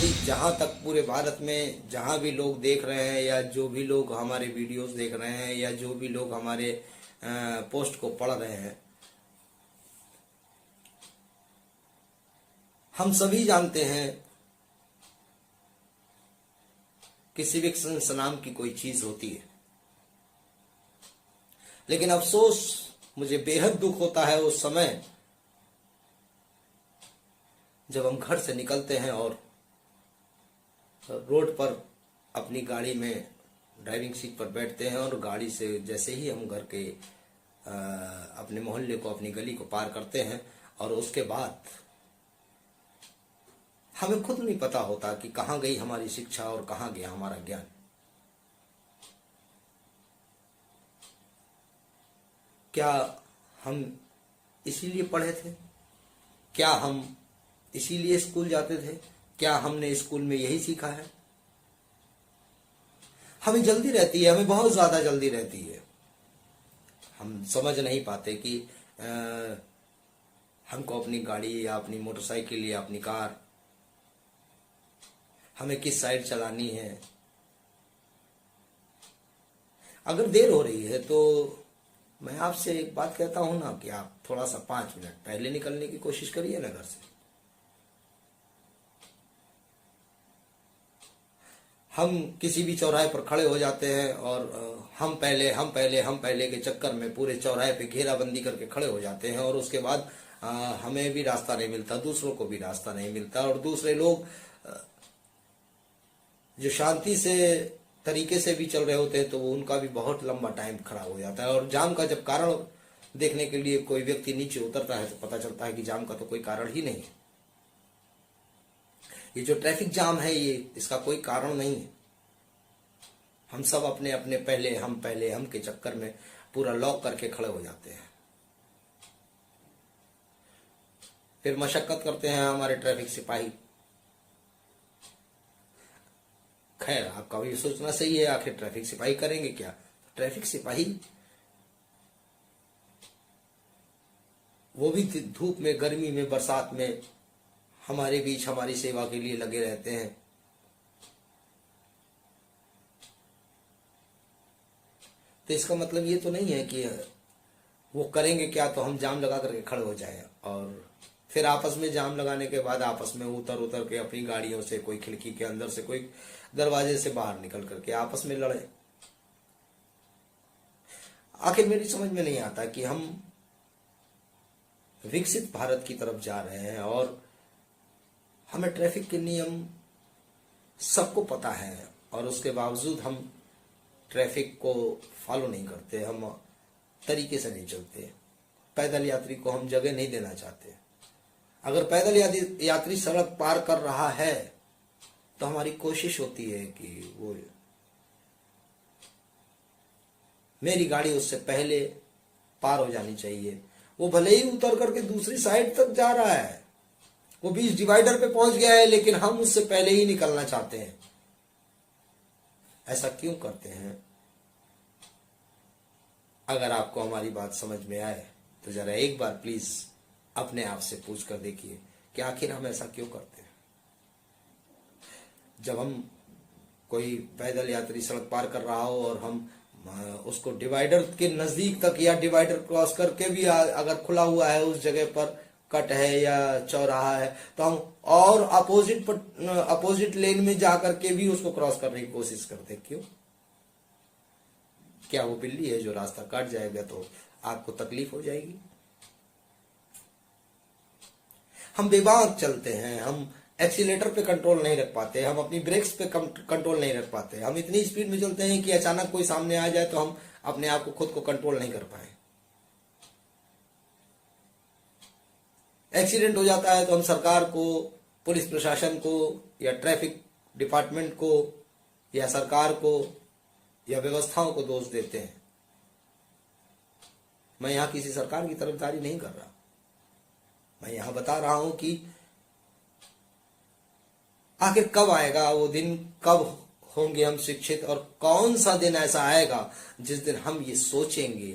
यदि जहाँ तक पूरे भारत में जहाँ भी लोग देख रहे हैं या जो भी लोग हमारे वीडियोस देख रहे हैं या जो भी लोग हमारे पोस्ट को पढ़ रहे हैं, हम सभी जानते हैं कि सिविक सेंस नाम की कोई चीज होती है। लेकिन अफसोस, मुझे बेहद दुख होता है उस समय जब हम घर से निकलते हैं और रोड पर अपनी गाड़ी में ड्राइविंग सीट पर बैठते हैं और गाड़ी से जैसे ही हम घर के अपने मोहल्ले को, अपनी गली को पार करते हैं, और उसके बाद हमें खुद नहीं पता होता कि कहाँ गई हमारी शिक्षा और कहाँ गया हमारा ज्ञान। क्या हम इसीलिए पढ़े थे? क्या हम इसीलिए स्कूल जाते थे? क्या हमने स्कूल में यही सीखा है? हमें जल्दी रहती है, हमें बहुत ज्यादा जल्दी रहती है। हम समझ नहीं पाते कि हमको अपनी गाड़ी या अपनी मोटरसाइकिल या अपनी कार हमें किस साइड चलानी है। अगर देर हो रही है तो मैं आपसे एक बात कहता हूं ना कि आप थोड़ा सा 5 मिनट पहले निकलने की कोशिश करिए ना घर से। हम किसी भी चौराहे पर खड़े हो जाते हैं और हम पहले के चक्कर में पूरे चौराहे पे घेराबंदी करके खड़े हो जाते हैं, और उसके बाद हमें भी रास्ता नहीं मिलता, दूसरों को भी रास्ता नहीं मिलता, और दूसरे लोग जो शांति से तरीके से भी चल रहे होते हैं तो वो उनका भी बहुत लंबा टाइम खराब हो जाता है। और जाम का जब कारण देखने के लिए कोई व्यक्ति नीचे उतरता है तो पता चलता है कि जाम का तो कोई कारण ही नहीं है। ये जो ट्रैफिक जाम है ये इसका कोई कारण नहीं है। हम सब अपने अपने पहले हम के चक्कर में पूरा लॉक करके खड़े हो जाते हैं। फिर मशक्कत करते हैं हमारे ट्रैफिक सिपाही। खैर, आपका भी सोचना सही है, आखिर ट्रैफिक सिपाही करेंगे क्या? ट्रैफिक सिपाही वो भी धूप में, गर्मी में, बरसात में हमारे बीच हमारी सेवा के लिए लगे रहते हैं। तो इसका मतलब ये तो नहीं है कि वो करेंगे क्या तो हम जाम लगा करके खड़े हो जाएं और फिर आपस में जाम लगाने के बाद आपस में उतर के अपनी गाड़ियों से, कोई खिड़की के अंदर से, कोई दरवाजे से बाहर निकल करके आपस में लड़े। आखिर मेरी समझ में नहीं आता कि हम विकसित भारत की तरफ जा रहे हैं और हमें ट्रैफिक के नियम सबको पता है और उसके बावजूद हम ट्रैफिक को फॉलो नहीं करते, हम तरीके से नहीं चलते। पैदल यात्री को हम जगह नहीं देना चाहते। अगर पैदल यात्री सड़क पार कर रहा है तो हमारी कोशिश होती है कि वो मेरी गाड़ी उससे पहले पार हो जानी चाहिए। वो भले ही उतर करके दूसरी साइड तक जा रहा है, वो बीच डिवाइडर पे पहुंच गया है, लेकिन हम उससे पहले ही निकलना चाहते हैं। ऐसा क्यों करते हैं? अगर आपको हमारी बात समझ में आए तो जरा एक बार प्लीज अपने आप से पूछ कर देखिए कि आखिर हम ऐसा क्यों करते हैं। जब हम कोई पैदल यात्री सड़क पार कर रहा हो और हम उसको डिवाइडर के नजदीक तक या डिवाइडर क्रॉस करके भी अगर खुला हुआ है, उस जगह पर कट है या चौराहा है, तो हम और अपोजिट लेन में जाकर के भी उसको क्रॉस करने की कोशिश करते। क्यों? क्या वो बिल्ली है जो रास्ता काट जाएगा तो आपको तकलीफ हो जाएगी? हम बेबाक चलते हैं, हम एक्सीलेटर पे कंट्रोल नहीं रख पाते, हम अपनी ब्रेक्स पे कंट्रोल नहीं रख पाते, हम इतनी स्पीड में चलते हैं कि अचानक कोई सामने आ जाए तो हम अपने आप को खुद को कंट्रोल नहीं कर पाए। एक्सीडेंट हो जाता है तो हम सरकार को, पुलिस प्रशासन को या ट्रैफिक डिपार्टमेंट को या सरकार को या व्यवस्थाओं को दोष देते हैं। मैं यहां किसी सरकार की तरफदारी नहीं कर रहा, मैं यहां बता रहा हूं कि आखिर कब आएगा वो दिन, कब होंगे हम शिक्षित, और कौन सा दिन ऐसा आएगा जिस दिन हम ये सोचेंगे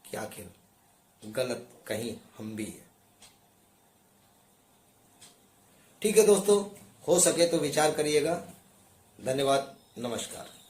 कि आखिर गलत कहीं हम भी है। ठीक है दोस्तों, हो सके तो विचार करिएगा। धन्यवाद, नमस्कार।